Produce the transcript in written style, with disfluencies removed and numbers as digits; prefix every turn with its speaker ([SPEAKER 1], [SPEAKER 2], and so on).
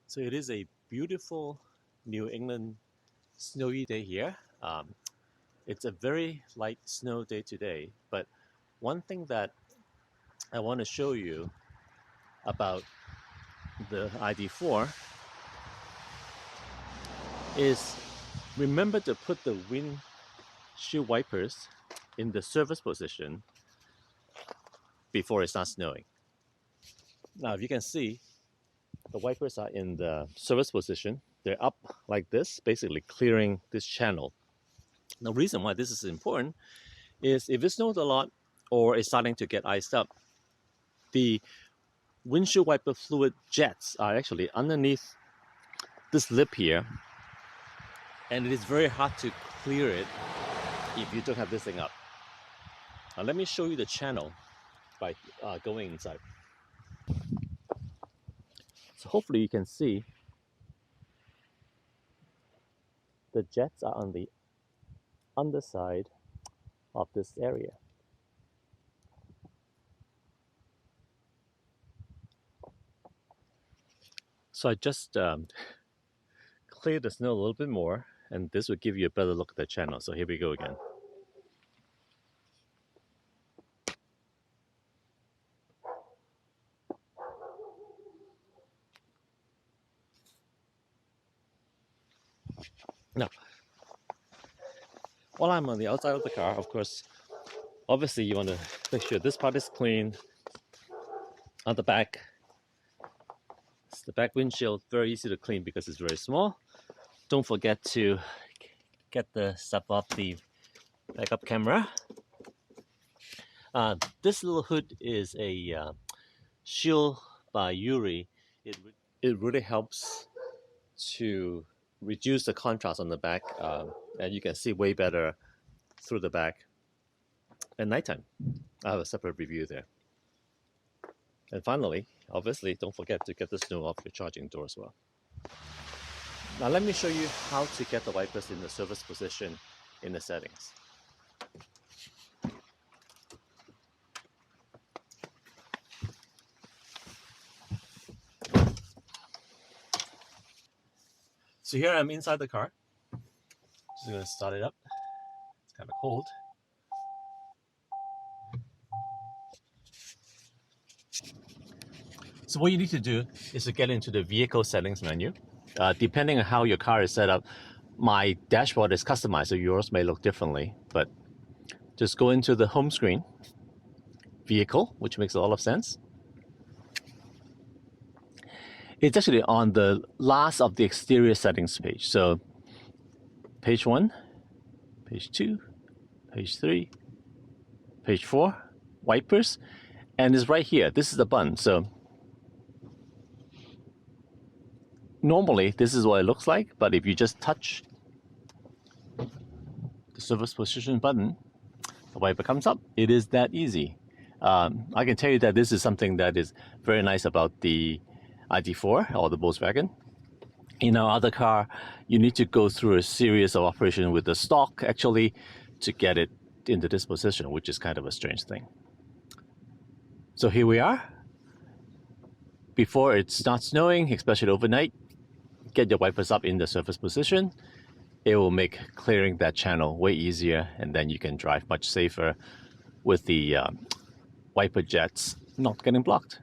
[SPEAKER 1] So it is a beautiful New England snowy day here. It's a very light snow day today, but one thing that I want to show you about the ID.4 is remember to put the windshield wipers in the service position before it starts snowing. Now, if you can see, the wipers are in the service position. They're up like this, basically clearing this channel. The reason why this is important is if it snows a lot or it's starting to get iced up, the windshield wiper fluid jets are actually underneath this lip here, and it is very hard to clear it if you don't have this thing up. Now let me show you the channel by going inside. So hopefully you can see the jets are on the underside of this area. So I just cleared the snow a little bit more, and this will give you a better look at the channel. So here we go again. Now, while I'm on the outside of the car, of course, obviously you want to make sure this part is clean. On the back, it's the back windshield, very easy to clean because it's very small. Don't forget to get the stuff off the backup camera. This little hood is a shield by Yuri. It really helps to reduce the contrast on the back, and you can see way better through the back at nighttime. I have a separate review there. And finally, obviously, don't forget to get the snow off your charging door as well. Now let me show you how to get the wipers in the service position in the settings. So here I'm inside the car. Just going to start it up. It's kind of cold. So what you need to do is to get into the vehicle settings menu. Depending on how your car is set up, my dashboard is customized, so yours may look differently. But just go into the home screen, vehicle, which makes a lot of sense. It's actually on the last of the exterior settings page. So page 1, page 2, page 3, page 4, wipers, and it's right here. This is the button. So normally this is what it looks like, but if you just touch the service position button, the wiper comes up. It is that easy. I can tell you that this is something that is very nice about the ID.4 or the Volkswagen. In our other car, you need to go through a series of operations with the stock actually to get it into this position, which is kind of a strange thing. So here we are. Before it starts snowing, especially overnight, get your wipers up in the surface position. It will make clearing that channel way easier, and then you can drive much safer with the wiper jets not getting blocked.